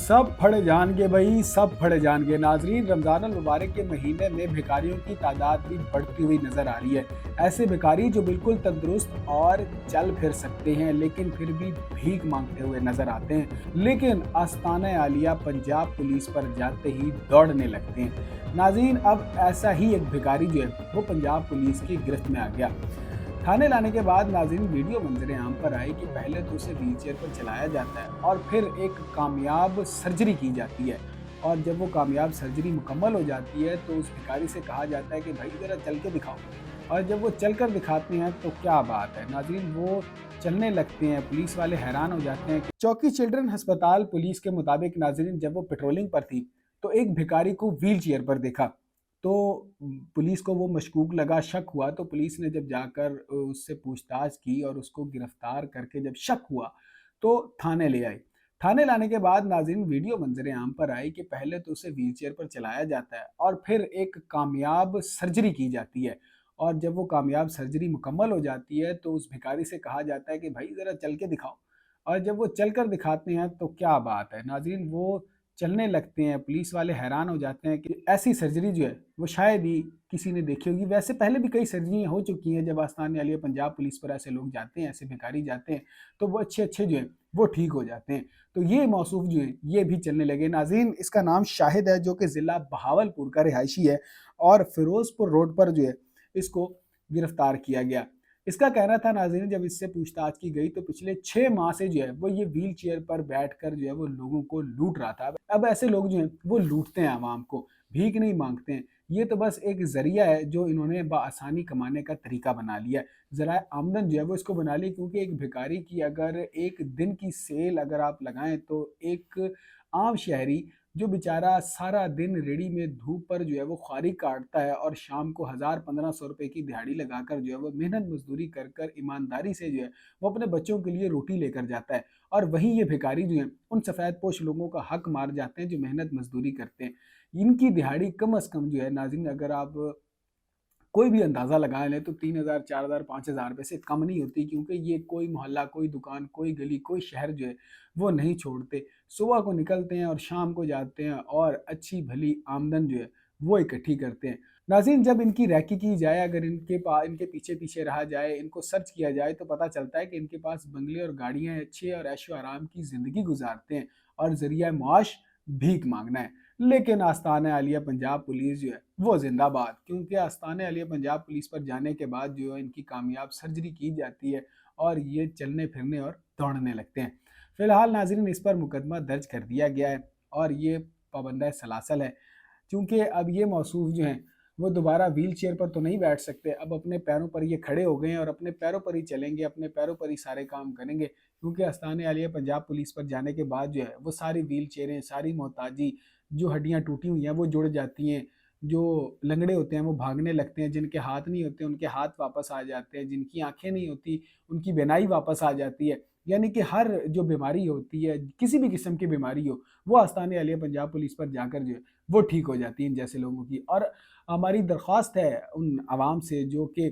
सब फड़े जाएंगे भाई, सब फड़े जाएंगे। नाजरीन, रमजान अल मुबारक के महीने में भिखारियों की तादाद भी बढ़ती हुई नजर आ रही है। ऐसे भिखारी जो बिल्कुल तंदुरुस्त और चल फिर सकते हैं लेकिन फिर भी भीख मांगते हुए नजर आते हैं, लेकिन आस्ताना आलिया पंजाब पुलिस पर जाते ही दौड़ने लगते हैं। नाजरीन, अब ऐसा ही एक भिखारी जो है वो पंजाब पुलिस की गिरफ्त में आ गया। थाने लाने के बाद नाज़रीन वीडियो मंजर आम पर आई कि पहले तो उसे व्हीलचेयर पर चलाया जाता है और फिर एक कामयाब सर्जरी की जाती है। और जब वो कामयाब सर्जरी मुकम्मल हो जाती है तो उस भिखारी से कहा जाता है कि भाई ज़रा चल के दिखाओ। और जब वो चल कर दिखाते हैं तो क्या बात है नाज़रीन, वो चलने लगते हैं। पुलिस वाले हैरान हो जाते हैं। चौकी चिल्ड्रन अस्पताल पुलिस के मुताबिक नाज़रीन, जब वो पेट्रोलिंग पर थी तो एक भिखारी को व्हील चेयर पर देखा। तो पुलिस को वो मशकूक लगा, शक हुआ। तो पुलिस ने जब जाकर उससे पूछताछ की और उसको गिरफ्तार करके जब शक हुआ तो थाने ले आए। थाने लाने के बाद नाज़रीन वीडियो मंजर आम पर आई कि पहले तो उसे व्हीलचेयर पर चलाया जाता है और फिर एक कामयाब सर्जरी की जाती है। और जब वो कामयाब सर्जरी मुकम्मल हो जाती है तो उस भिखारी से कहा जाता है कि भाई ज़रा चल के दिखाओ। और जब वो चल कर दिखाते हैं तो क्या बात है नाज़रीन, वो चलने लगते हैं। पुलिस वाले हैरान हो जाते हैं कि ऐसी सर्जरी जो है वो शायद ही किसी ने देखी होगी। वैसे पहले भी कई सर्जरियाँ हो चुकी हैं। जब आस्तान आलिया पंजाब पुलिस पर ऐसे लोग जाते हैं, ऐसे भिखारी जाते हैं, तो वो अच्छे अच्छे जो है वो ठीक हो जाते हैं। तो ये मौसूफ जो है ये भी चलने लगे। नाज़रीन, इसका नाम शाहिद है, जो कि ज़िला बहावलपुर का रिहायशी है और फिरोजपुर रोड पर जो है इसको गिरफ्तार किया गया। इसका कहना था नाज़रीन, जब इससे पूछताछ की गई तो पिछले 6 माह से जो है वो ये व्हील चेयर पर बैठकर जो है वो लोगों को लूट रहा था। अब ऐसे लोग जो हैं वो लूटते हैं आवाम को, भीख नहीं मांगते हैं। ये तो बस एक ज़रिया है जो इन्होंने बआसानी कमाने का तरीका बना लिया है। ज़राए आमदन जो है वो इसको बना ली, क्योंकि एक भिखारी की अगर एक दिन की सेल अगर आप लगाएं तो एक आम शहरी जो बेचारा सारा दिन रेडी में धूप पर जो है वो ख्वारी काटता है और शाम को 1000-1500 रुपए की दिहाड़ी लगाकर जो है वो मेहनत मजदूरी कर कर ईमानदारी से जो है वो अपने बच्चों के लिए रोटी लेकर जाता है। और वहीं ये भिखारी जो है उन सफ़ेद पोश लोगों का हक मार जाते हैं जो मेहनत मजदूरी करते हैं। इनकी दिहाड़ी कम अज़ कम जो है नाज़रीन, अगर आप कोई भी अंदाज़ा लगा लें तो 3000, 4000, 5000 रुपये से कम नहीं होती, क्योंकि ये कोई मोहल्ला, कोई दुकान, कोई गली, कोई शहर जो है वो नहीं छोड़ते। सुबह को निकलते हैं और शाम को जाते हैं और अच्छी भली आमदन जो है वो इकट्ठी करते हैं। नाज़रीन, जब इनकी रैकी की जाए, अगर इनके पीछे पीछे रहा जाए, इनको सर्च किया जाए तो पता चलता है कि इनके पास बंगले और गाड़ियाँ अच्छी और ऐशो आराम की ज़िंदगी गुजारते हैं और ज़रिया माश भीख मांगना है। लेकिन आस्ताना आलिया पंजाब पुलिस जो है वो जिंदाबाद, क्योंकि आस्ताना आलिया पंजाब पुलिस पर जाने के बाद जो है इनकी कामयाब सर्जरी की जाती है और ये चलने फिरने और दौड़ने लगते हैं। फिलहाल नाजरीन, इस पर मुकदमा दर्ज कर दिया गया है और ये पाबंदा सलासल है। क्योंकि अब ये मौसूफ जो हैं वो दोबारा व्हील चेयर पर तो नहीं बैठ सकते। अब अपने पैरों पर ये खड़े हो गए हैं और अपने पैरों पर ही चलेंगे, अपने पैरों पर ही सारे काम करेंगे। क्योंकि आस्ताना आलिया पंजाब पुलिस पर जाने के बाद जो है वो सारी व्हील चेयरें, सारी मोहताजी, जो हड्डियाँ टूटी हुई हैं वो जुड़ जाती हैं। जो लंगड़े होते हैं वो भागने लगते हैं, जिनके हाथ नहीं होते उनके हाथ वापस आ जाते हैं, जिनकी आंखें नहीं होती उनकी बीनाई वापस आ जाती है। यानी कि हर जो बीमारी होती है, किसी भी किस्म की बीमारी हो, वो आस्ताना आलिया पंजाब पुलिस पर जाकर जो है वो ठीक हो जाती है इन जैसे लोगों की। और हमारी दरख्वास्त है उन आवाम से जो कि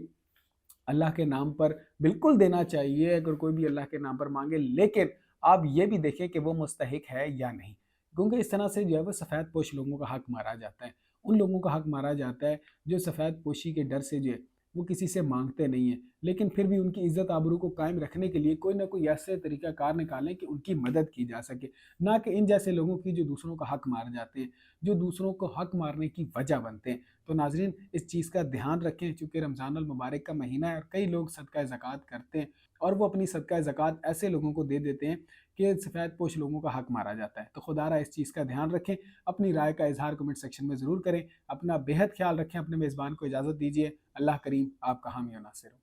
अल्लाह के नाम पर बिल्कुल देना चाहिए, अगर कोई भी अल्लाह के नाम पर मांगे, लेकिन आप ये भी देखें कि वो मुस्तहिक है या नहीं। क्योंकि इस तरह से जो है वो सफ़ेद पोश लोगों का हक मारा जाता है। उन लोगों का हक मारा जाता है जो सफ़ेद पोशी के डर से जो है वो किसी से मांगते नहीं हैं, लेकिन फिर भी उनकी इज़्ज़त आबरू को कायम रखने के लिए कोई ना कोई ऐसे तरीका कार निकालें कि उनकी मदद की जा सके। ना कि इन जैसे लोगों की जो दूसरों का हक मार जाते हैं, जो दूसरों को हक मारने की वजह बनते हैं। तो नाज़रीन, इस चीज़ का ध्यान रखें, चूँकि रमज़ान अल मुबारक का महीना है और कई लोग सदका ज़कात करते हैं और वो अपनी सदका ज़कात ऐसे लोगों को दे देते हैं कि सफ़ेद पोश लोगों का हक मारा जाता है। तो खुदारा इस चीज़ का ध्यान रखें। अपनी राय का इज़हार कमेंट सेक्शन में ज़रूर करें। अपना बेहद ख्याल रखें। अपने मेज़बान को इजाज़त दीजिए। अल्लाह करीम आपका हामी और नासिर हो।